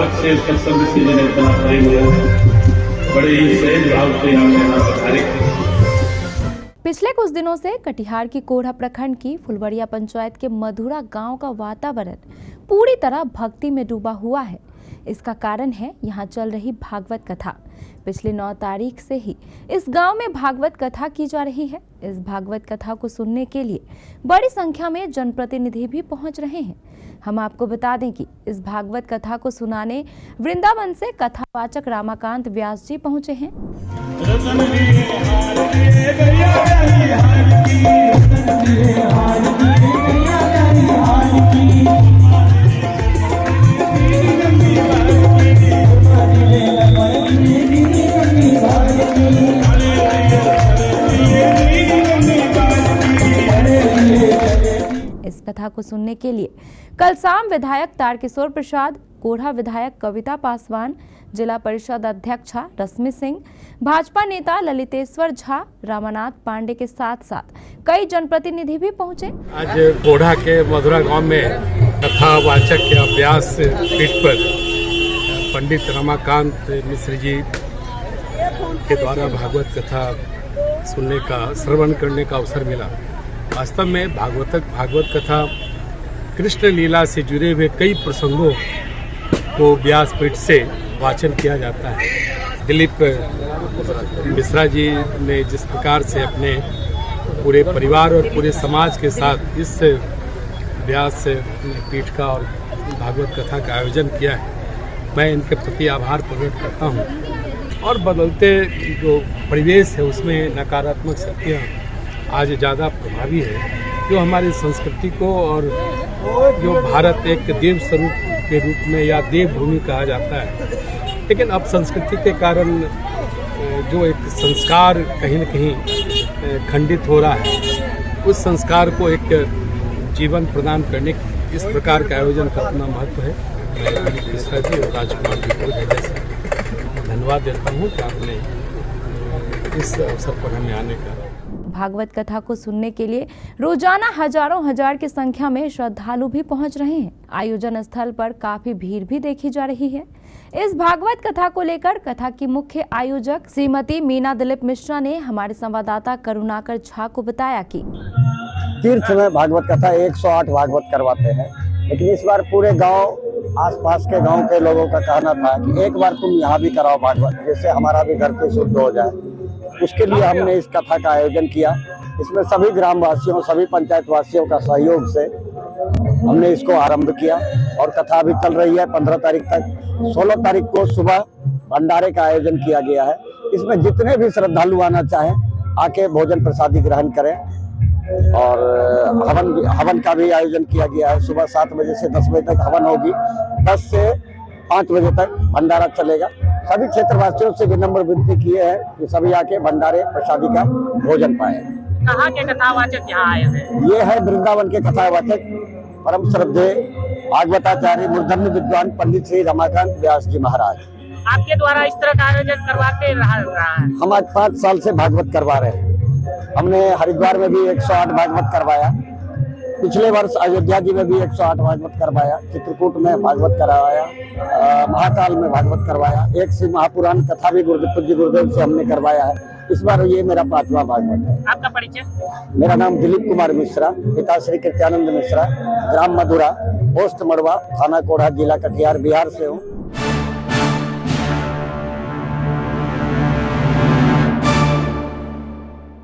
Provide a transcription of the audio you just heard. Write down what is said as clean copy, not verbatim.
भागवत से सत्संग से जिन्हें इतना प्रेम हो, बड़े ही सहज भाव से आप यहाँ पधारे। पिछले कुछ दिनों से कटिहार की कोढ़ा प्रखंड की फुलवरिया पंचायत के मधुरा गांव का वातावरण पूरी तरह भक्ति में डूबा हुआ है। इसका कारण है यहाँ चल रही भागवत कथा। पिछले 9 तारीख से ही इस गांव में भागवत कथा की जा रही है। इस भागवत कथा को सुनने के लिए बड़ी संख्या में जनप्रतिनिधि भी पहुंच रहे हैं। हम आपको बता दें कि इस भागवत कथा को सुनाने वृंदावन से कथावाचक रमाकांत व्यास जी पहुंचे हैं। इस कथा को सुनने के लिए कल शाम विधायक तारकिशोर प्रसाद, कोढ़ा विधायक कविता पासवान, जिला परिषद अध्यक्षा रश्मि सिंह, भाजपा नेता ललितेश्वर झा, रामानाथ पांडे के साथ साथ कई जनप्रतिनिधि भी पहुंचे। आज कोढ़ा के मधुरा गांव में कथावाचक के अभ्यास पीठ पर पंडित रमाकांत मिश्र जी के द्वारा भागवत कथा सुनने का, श्रवण करने का अवसर मिला। वास्तव में भागवत कथा कृष्ण लीला से जुड़े हुए कई प्रसंगों को व्यासपीठ से वाचन किया जाता है। दिलीप मिश्रा जी ने जिस प्रकार से अपने पूरे परिवार और पूरे समाज के साथ इस व्यास पीठ का और भागवत कथा का आयोजन किया है, मैं इनके प्रति आभार प्रकट करता हूँ। और बदलते जो परिवेश है उसमें नकारात्मक शक्तियाँ आज ज़्यादा प्रभावी है, जो हमारी संस्कृति को और जो भारत एक देव स्वरूप के रूप में या देवभूमि कहा जाता है, लेकिन अब संस्कृति के कारण जो एक संस्कार कहीं न कहीं खंडित हो रहा है, उस संस्कार को एक जीवन प्रदान करने की इस प्रकार का आयोजन का अपना महत्व है। मैं दिलीप मिश्रा जी और राजकुमार जी को धन्यवाद देता हूँ कि आपने इस अवसर पर हमें आने का। भागवत कथा को सुनने के लिए रोजाना हजारों हजार की संख्या में श्रद्धालु भी पहुंच रहे हैं। आयोजन स्थल पर काफी भीड़ भी देखी जा रही है। इस भागवत कथा को लेकर कथा की मुख्य आयोजक श्रीमती मीना दिलीप मिश्रा ने हमारे संवाददाता करुणाकर झा को बताया कि तीर्थ में भागवत कथा 108 भागवत करवाते हैं, लेकिन इस बार पूरे गांव, आसपास के गांव के लोगों का कहना था कि एक बार तुम यहाँ भी कराओ भागवत, जिससे हमारा भी घर पे शुद्ध हो जाए। उसके लिए हमने इस कथा का आयोजन किया। इसमें सभी ग्रामवासियों, सभी पंचायत वासियों का सहयोग से हमने इसको आरंभ किया और कथा अभी चल रही है 15 तारीख तक। 16 तारीख को सुबह भंडारे का आयोजन किया गया है। इसमें जितने भी श्रद्धालु आना चाहें आके भोजन प्रसादी ग्रहण करें। और हवन का भी आयोजन किया गया है। सुबह 7 बजे से 10 बजे तक हवन होगी, 10 से 5 बजे तक भंडारा चलेगा। सभी क्षेत्रवासियों से विनम्र विनती किए हैं कि सभी आके भंडारे प्रसादी का भोजन पाए। कहाँ के कथावाचक यहाँ आए हैं? ये है वृंदावन के कथावाचक परम श्रद्धेय भागवताचार्य मूर्धन्य विद्वान पंडित श्री रमाकांत व्यास जी महाराज। आपके द्वारा इस तरह का आयोजन करवाते रहा है? हम आज 5 साल से भागवत करवा रहे हैं। हमने हरिद्वार में भी 108 भागवत करवाया, पिछले वर्ष अयोध्या जी में भी 108 भागवत करवाया, चित्रकूट में भागवत करवाया, महाकाल में भागवत करवाया, एक श्री महापुराण कथा भी गुरुदेव से हमने करवाया है। इस बार ये मेरा 5वां भागवत है। आपका परिचय? मेरा नाम दिलीप कुमार मिश्रा, पिता श्री कृत्यानंद मिश्रा, ग्राम मधुरा, पोस्ट मड़वा, थाना कोढ़ा, जिला कटिहार, बिहार से हूँ।